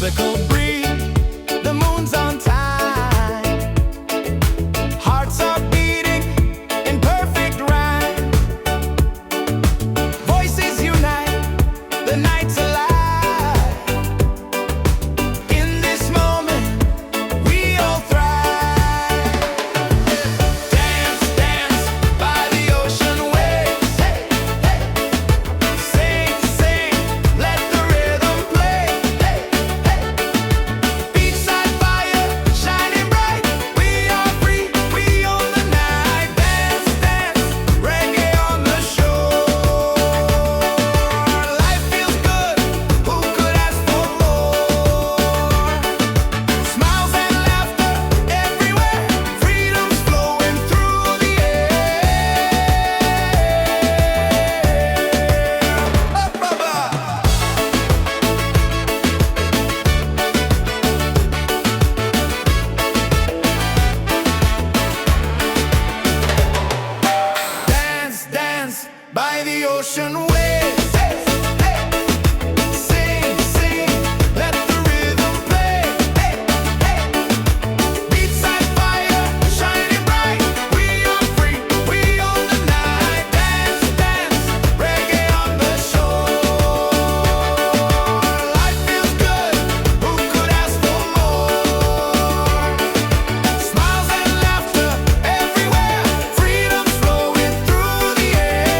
tropical breeze, the moon's on time. Hearts are beating in perfect rhyme. Voices unite, the night's alive. In this moment, we all thrive. Dance, dance by the ocean waves. Hey, hey. Sing, sing, let the rhythm play. Hey, hey. Beachside fire shining bright. We are free, we own the night. Dance, dance, reggae on the shore. Life feels good, who could ask for more? Smiles and laughter everywhere, freedom's flowing through the air. Up above. Dance, dance by the ocean waves. Hey, hey. Sing, sing, let the rhythm play. Hey, hey. Beachside fire shining bright. We are free, we own the night. Dance, dance, reggae on the shore. Life feels good, who could ask for more? Smiles and laughter everywhere, freedom's flowing through the air.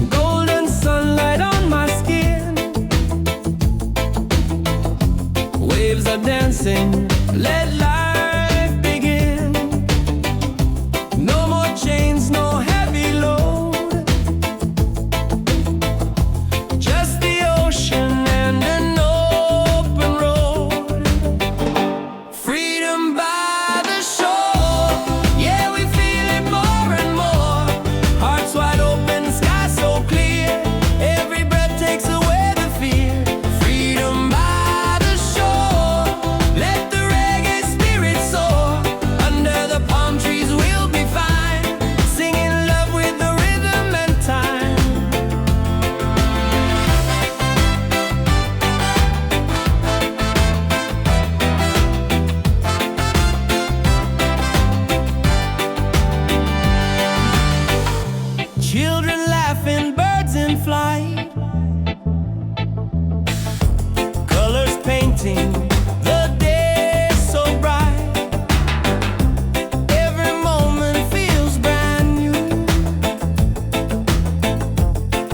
Golden sunlight on my skin. Waves are dancing, let life begin. No more chains, no heavy load. Just the ocean and an open road. Freedom by the shore. Yeah, we feel it more and more. Hearts wide open, sky so clear. Every breath takes away the fear. Freedom by the shore. Let the reggae spirit soar. Under the palm trees we'll be fine. Singing love with the rhythm and time. Children laughing, birds in flight. Colors painting the day so bright. Every moment feels brand new.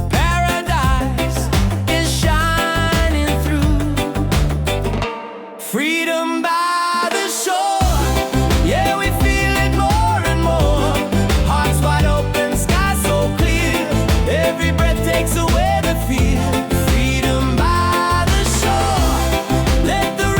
Paradise is shining through. Freedom by the shore. Yeah, we feel it more and more. Hearts wide open, sky so clear. Every breath takes away the fear. Freedom by the shore. Let the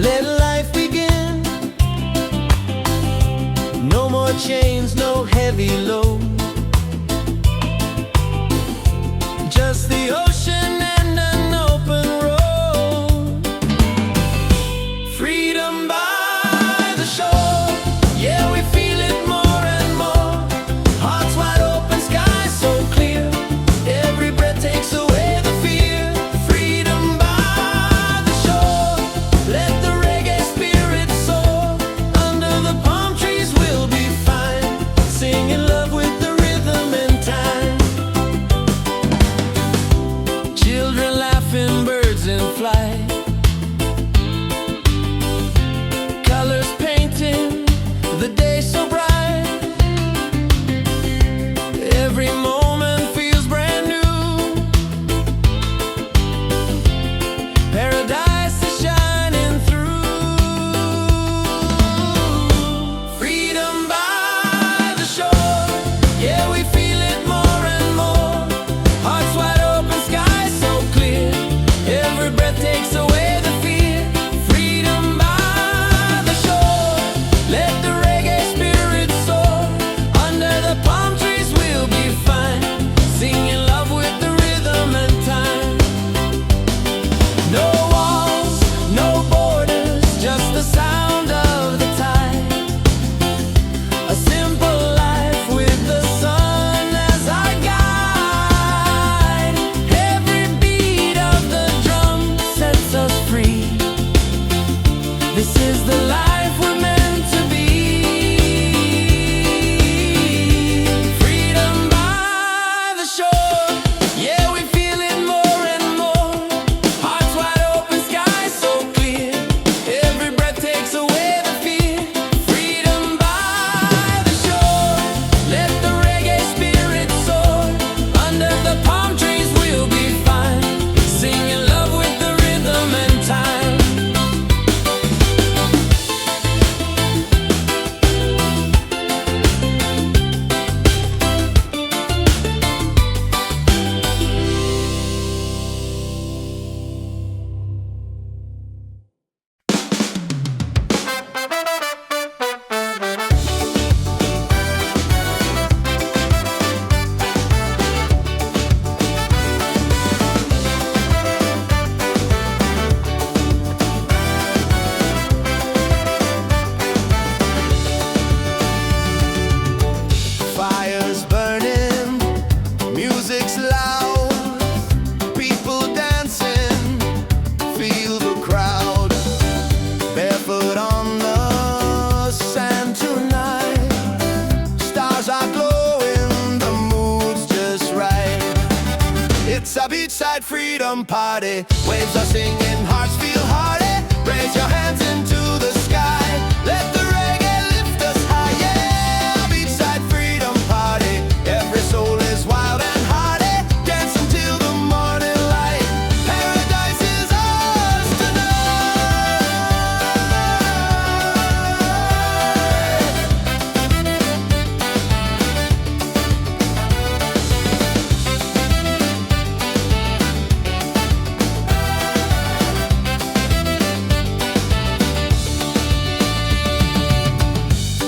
Let life begin. No more chains, no heavy load. Just the ocean and an open road. Freedom by the shore. Yeah, we feel it more and more. Hearts wide open, sky so clear. Every breath takes away the fear. Freedom by the shore. Let the reggae spirit soar. Under the palm trees we'll be fine, singing love with the rhythm and time. Children laughing, birds in flight, colors painting the day so bright. Every moment feels brand new. Paradise is shining through. Freedom by the shore. Yeah, we feel it more and more. Hearts wide open, sky so clear. Every breath takes away the fear. Freedom by the shore. Let the reggae spirit soar. Under the palm trees we'll be fine, singing love with the rhythm and time. No walls, no borders, just the sound of the tide. A simple life with the sun as our guide. Every beat of the drum sets us free. This is the life we're meant to be. Freedom by the shore. Yeah, we feel it more and more. Hearts wide open, sky so clear. Every breath takes away the fear. Freedom by the shore. Let the reggae spirit soar. Under the palm trees we'll be fine, singing love with the rhythm and time. Fire's burning, music's loud, people dancing, feel the crowd. Barefoot on the sand tonight, stars are glowing, the mood's just right. It's a beachside freedom party, waves are singing, hearts feel hearty. Raise your hands into the sky, let the reggae lift us high. Yeah, beachside freedom party, every soul is wild and hearty. Dance until the morning light, paradise is ours tonight.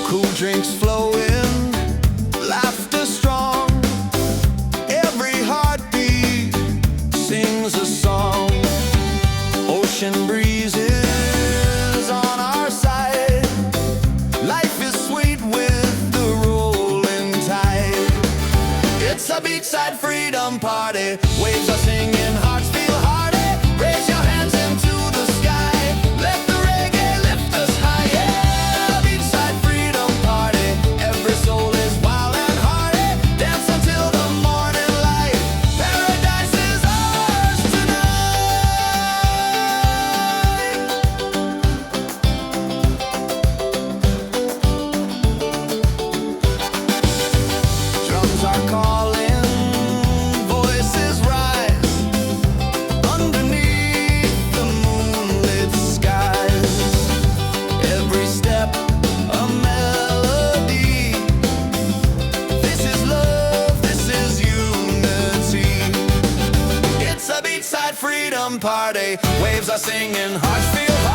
Cool drinks flowing, laughter strong. Every heartbeat sings a song. Ocean breezes on our side. Life is sweet with the rolling tide. It's a beachside freedom party, waves are singing, hearts feel hearty. Raise your hands into the sky, let the reggae lift us high. Yeah, beachside freedom party, every soul is wild and hearty. Dance until the morning light, paradise is ours tonight. Drums are calling, voices rise. Underneath the moonlit skies, every step a melody. This is love, this is unity. It's a beachside freedom party, waves are singing, hearts feel high.